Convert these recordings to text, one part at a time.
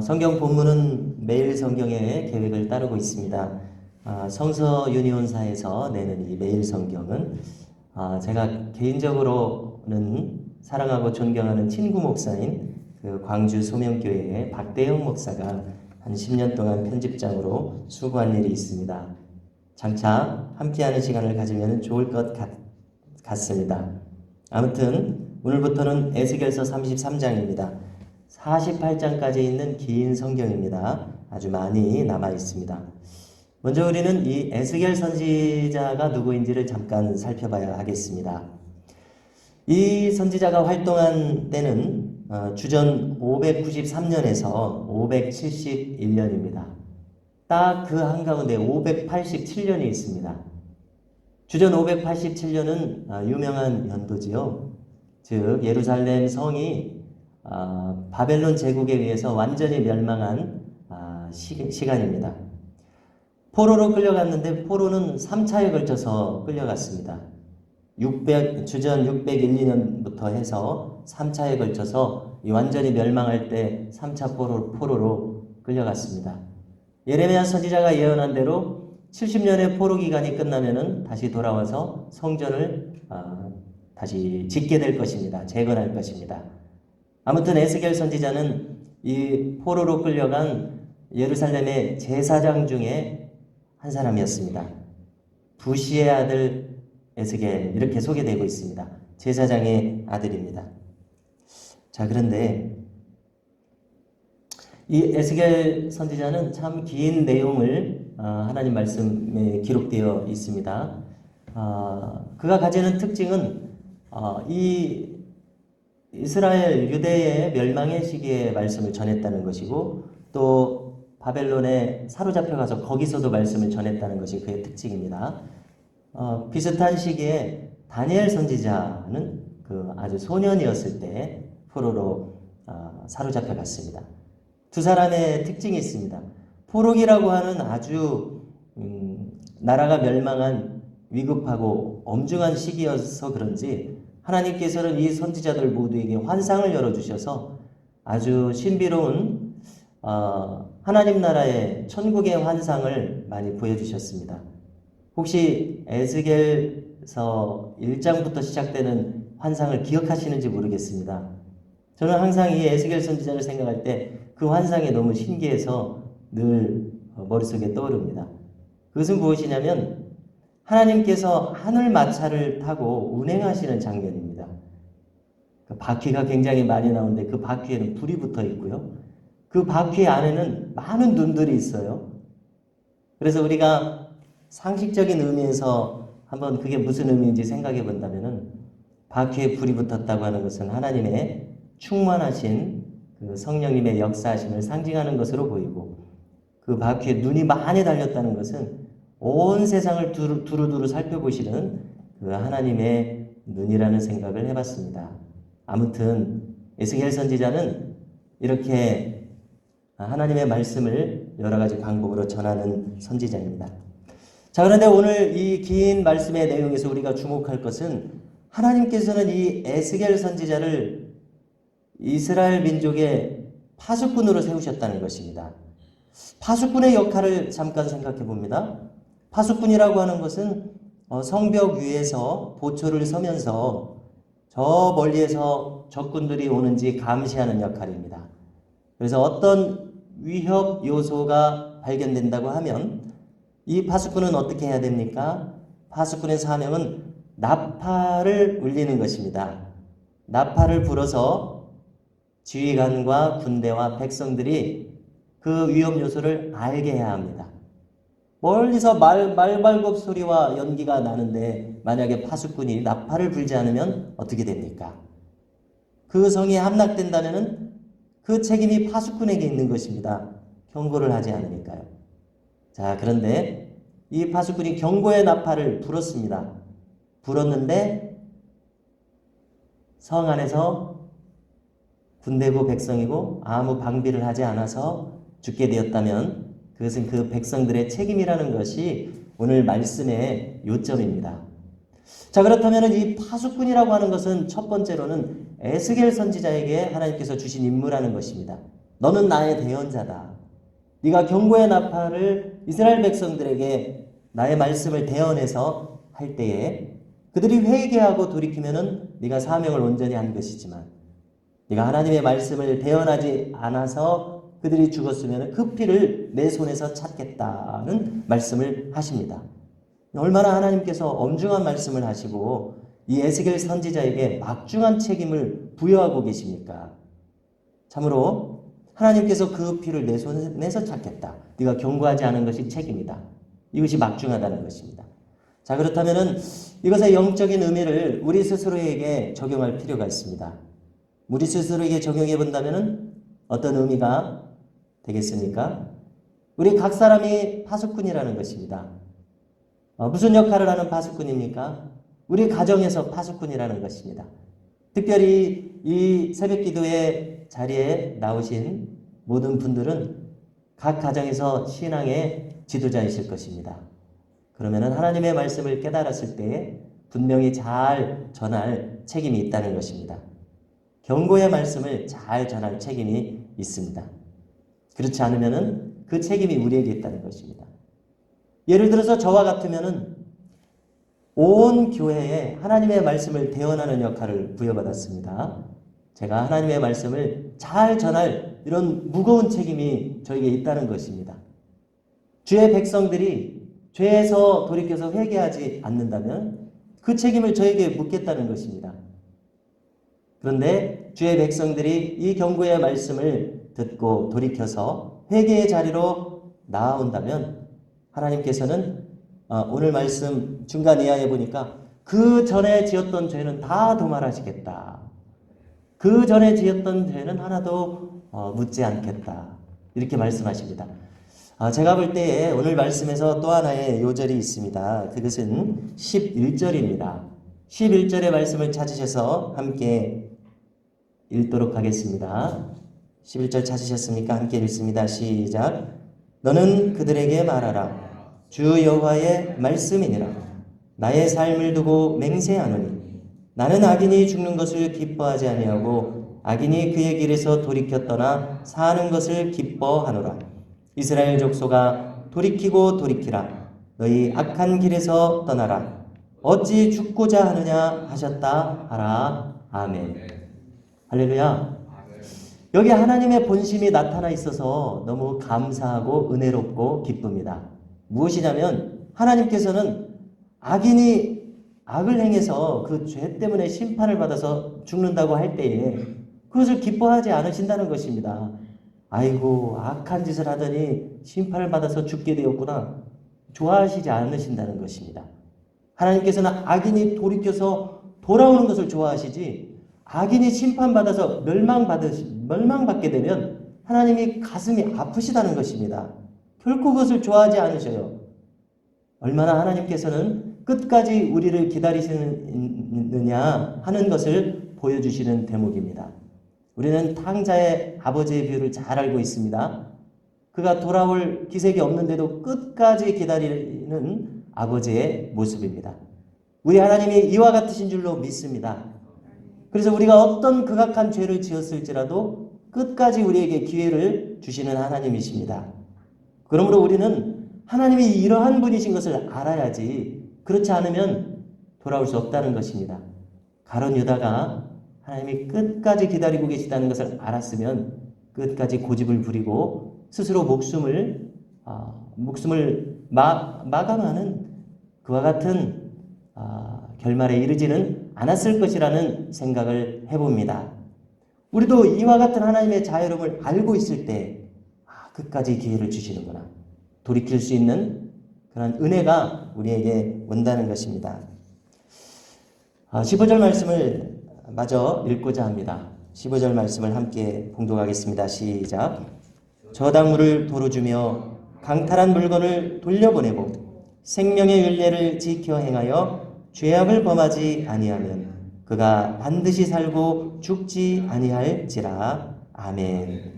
성경 본문은 매일 성경의 계획을 따르고 있습니다. 성서 유니온사에서 내는 이 매일 성경은 제가 개인적으로는 사랑하고 존경하는 친구 목사인 그 광주 소명교회의 박대영 목사가 한 10년 동안 편집장으로 수고한 일이 있습니다. 장차 함께하는 시간을 가지면 좋을 것 같습니다. 아무튼 오늘부터는 에스겔서 33장입니다. 48장까지 있는 긴 성경입니다. 아주 많이 남아 있습니다. 먼저 우리는 이 에스겔 선지자가 누구인지를 잠깐 살펴봐야 하겠습니다. 이 선지자가 활동한 때는 주전 593년에서 571년입니다. 딱 그 한가운데 587년이 있습니다. 주전 587년은 유명한 연도지요. 즉 예루살렘 성이 바벨론 제국에 의해서 완전히 멸망한 시간입니다. 포로로 끌려갔는데 포로는 3차에 걸쳐서 끌려갔습니다. 주전 601, 2년부터 해서 3차에 걸쳐서 완전히 멸망할 때 3차 포로로 끌려갔습니다. 예레미야 선지자가 예언한 대로 70년의 포로 기간이 끝나면은 다시 돌아와서 성전을 다시 짓게 될 것입니다. 재건할 것입니다. 아무튼 에스겔 선지자는 이 포로로 끌려간 예루살렘의 제사장 중에 한 사람이었습니다. 부시의 아들 에스겔, 이렇게 소개되고 있습니다. 제사장의 아들입니다. 자, 그런데 이 에스겔 선지자는 참 긴 내용을 하나님 말씀에 기록되어 있습니다. 그가 가지는 특징은 이 이스라엘 유대의 멸망의 시기에 말씀을 전했다는 것이고 또 바벨론에 사로잡혀가서 거기서도 말씀을 전했다는 것이 그의 특징입니다. 비슷한 시기에 다니엘 선지자는 그 아주 소년이었을 때 포로로 사로잡혀갔습니다. 두 사람의 특징이 있습니다. 포로기라고 하는 아주 나라가 멸망한 위급하고 엄중한 시기여서 그런지 하나님께서는 이 선지자들 모두에게 환상을 열어주셔서 아주 신비로운 하나님 나라의 천국의 환상을 많이 보여주셨습니다. 혹시 에스겔서 1장부터 시작되는 환상을 기억하시는지 모르겠습니다. 저는 항상 이 에스겔 선지자를 생각할 때 그 환상이 너무 신기해서 늘 머릿속에 떠오릅니다. 그것은 무엇이냐면 하나님께서 하늘 마차를 타고 운행하시는 장면입니다. 그 바퀴가 굉장히 많이 나오는데 그 바퀴에는 불이 붙어 있고요. 그 바퀴 안에는 많은 눈들이 있어요. 그래서 우리가 상식적인 의미에서 한번 그게 무슨 의미인지 생각해 본다면은 바퀴에 불이 붙었다고 하는 것은 하나님의 충만하신 그 성령님의 역사하심을 상징하는 것으로 보이고 그 바퀴에 눈이 많이 달렸다는 것은 온 세상을 두루두루 살펴보시는 그 하나님의 눈이라는 생각을 해봤습니다. 아무튼 에스겔 선지자는 이렇게 하나님의 말씀을 여러 가지 방법으로 전하는 선지자입니다. 자, 그런데 오늘 이 긴 말씀의 내용에서 우리가 주목할 것은 하나님께서는 이 에스겔 선지자를 이스라엘 민족의 파수꾼으로 세우셨다는 것입니다. 파수꾼의 역할을 잠깐 생각해 봅니다. 파수꾼이라고 하는 것은 성벽 위에서 보초를 서면서 저 멀리에서 적군들이 오는지 감시하는 역할입니다. 그래서 어떤 위협 요소가 발견된다고 하면 이 파수꾼은 어떻게 해야 됩니까? 파수꾼의 사명은 나팔을 울리는 것입니다. 나팔을 불어서 지휘관과 군대와 백성들이 그 위협 요소를 알게 해야 합니다. 멀리서 말발굽 소리와 연기가 나는데 만약에 파수꾼이 나팔을 불지 않으면 어떻게 됩니까? 그 성이 함락된다면 그 책임이 파수꾼에게 있는 것입니다. 경고를 하지 않으니까요. 자, 그런데 이 파수꾼이 경고의 나팔을 불었습니다. 불었는데 성 안에서 군대고 백성이고 아무 방비를 하지 않아서 죽게 되었다면 그것은 그 백성들의 책임이라는 것이 오늘 말씀의 요점입니다. 자, 그렇다면 이 파수꾼이라고 하는 것은 첫 번째로는 에스겔 선지자에게 하나님께서 주신 임무라는 것입니다. 너는 나의 대언자다. 네가 경고의 나팔을 이스라엘 백성들에게 나의 말씀을 대언해서 할 때에 그들이 회개하고 돌이키면은 네가 사명을 온전히 한 것이지만 네가 하나님의 말씀을 대언하지 않아서 그들이 죽었으면 그 피를 내 손에서 찾겠다는 말씀을 하십니다. 얼마나 하나님께서 엄중한 말씀을 하시고 이 에스겔 선지자에게 막중한 책임을 부여하고 계십니까? 참으로 하나님께서 그 피를 내 손에서 찾겠다. 네가 경고하지 않은 것이 책임이다. 이것이 막중하다는 것입니다. 자, 그렇다면은 이것의 영적인 의미를 우리 스스로에게 적용할 필요가 있습니다. 우리 스스로에게 적용해 본다면은 어떤 의미가 되겠습니까? 우리 각 사람이 파수꾼이라는 것입니다. 무슨 역할을 하는 파수꾼입니까? 우리 가정에서 파수꾼이라는 것입니다. 특별히 이 새벽 기도의 자리에 나오신 모든 분들은 각 가정에서 신앙의 지도자이실 것입니다. 그러면은 하나님의 말씀을 깨달았을 때 분명히 잘 전할 책임이 있다는 것입니다. 경고의 말씀을 잘 전할 책임이 있습니다. 그렇지 않으면은 그 책임이 우리에게 있다는 것입니다. 예를 들어서 저와 같으면은 온 교회에 하나님의 말씀을 대언하는 역할을 부여받았습니다. 제가 하나님의 말씀을 잘 전할 이런 무거운 책임이 저에게 있다는 것입니다. 주의 백성들이 죄에서 돌이켜서 회개하지 않는다면 그 책임을 저에게 묻겠다는 것입니다. 그런데 주의 백성들이 이 경고의 말씀을 듣고 돌이켜서 회개의 자리로 나아온다면 하나님께서는 오늘 말씀 중간 이하에 보니까 그 전에 지었던 죄는 다 도말하시겠다. 그 전에 지었던 죄는 하나도 묻지 않겠다. 이렇게 말씀하십니다. 제가 볼 때에 오늘 말씀에서 또 하나의 요절이 있습니다. 그것은 11절입니다. 11절의 말씀을 찾으셔서 함께 읽도록 하겠습니다. 11절 찾으셨습니까? 함께 읽습니다. 시작. 너는 그들에게 말하라. 주 여호와의 말씀이니라. 나의 삶을 두고 맹세하노니 나는 악인이 죽는 것을 기뻐하지 아니하고 악인이 그의 길에서 돌이켜 떠나 사는 것을 기뻐하노라. 이스라엘 족속아 돌이키고 돌이키라. 너희 악한 길에서 떠나라. 어찌 죽고자 하느냐 하셨다 하라. 아멘. 할렐루야. 여기 하나님의 본심이 나타나 있어서 너무 감사하고 은혜롭고 기쁩니다. 무엇이냐면 하나님께서는 악인이 악을 행해서 그 죄 때문에 심판을 받아서 죽는다고 할 때에 그것을 기뻐하지 않으신다는 것입니다. 아이고 악한 짓을 하더니 심판을 받아서 죽게 되었구나. 좋아하시지 않으신다는 것입니다. 하나님께서는 악인이 돌이켜서 돌아오는 것을 좋아하시지 악인이 심판받아서 멸망받게 되면 하나님이 가슴이 아프시다는 것입니다. 결코 그것을 좋아하지 않으셔요. 얼마나 하나님께서는 끝까지 우리를 기다리시느냐 하는 것을 보여주시는 대목입니다. 우리는 탕자의 아버지의 비유를 잘 알고 있습니다. 그가 돌아올 기색이 없는데도 끝까지 기다리는 아버지의 모습입니다. 우리 하나님이 이와 같으신 줄로 믿습니다. 그래서 우리가 어떤 극악한 죄를 지었을지라도 끝까지 우리에게 기회를 주시는 하나님이십니다. 그러므로 우리는 하나님이 이러한 분이신 것을 알아야지 그렇지 않으면 돌아올 수 없다는 것입니다. 가룟 유다가 하나님이 끝까지 기다리고 계시다는 것을 알았으면 끝까지 고집을 부리고 스스로 목숨을 마감하는 그와 같은 결말에 이르지는 않았을 것이라는 생각을 해봅니다. 우리도 이와 같은 하나님의 자유로움을 알고 있을 때 끝까지 기회를 주시는구나. 돌이킬 수 있는 그런 은혜가 우리에게 온다는 것입니다. 15절 말씀을 마저 읽고자 합니다. 15절 말씀을 함께 봉독하겠습니다. 시작. 저당물을 도로 주며 강탈한 물건을 돌려보내고 생명의 율례를 지켜 행하여 죄악을 범하지 아니하면 그가 반드시 살고 죽지 아니할지라. 아멘.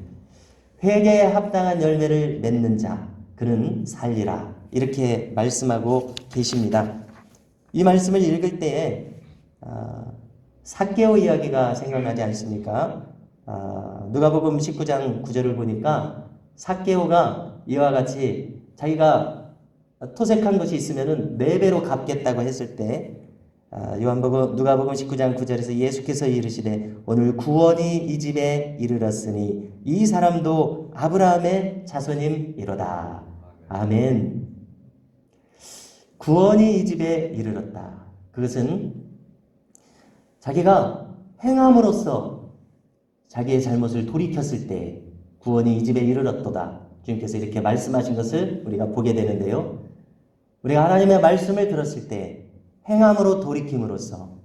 회개에 합당한 열매를 맺는 자 그는 살리라. 이렇게 말씀하고 계십니다. 이 말씀을 읽을 때에 삭개오 이야기가 생각나지 않습니까? 누가복음 19장 9절을 보니까 삭개오가 이와 같이 자기가 토색한 것이 있으면은 4배로 갚겠다고 했을 때 누가복음 19장 9절에서 예수께서 이르시되 오늘 구원이 이 집에 이르렀으니 이 사람도 아브라함의 자손임이로다. 아멘. 구원이 이 집에 이르렀다. 그것은 자기가 행함으로써 자기의 잘못을 돌이켰을 때 구원이 이 집에 이르렀도다. 주님께서 이렇게 말씀하신 것을 우리가 보게 되는데요. 우리가 하나님의 말씀을 들었을 때 행함으로 돌이킴으로써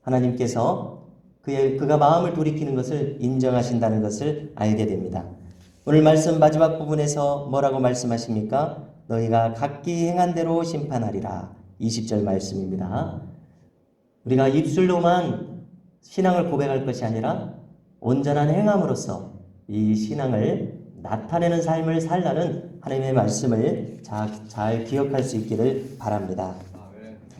하나님께서 그가 마음을 돌이키는 것을 인정하신다는 것을 알게 됩니다. 오늘 말씀 마지막 부분에서 뭐라고 말씀하십니까? 너희가 각기 행한 대로 심판하리라. 20절 말씀입니다. 우리가 입술로만 신앙을 고백할 것이 아니라 온전한 행함으로써 이 신앙을 나타내는 삶을 살라는 하나님의 말씀을 잘 기억할 수 있기를 바랍니다.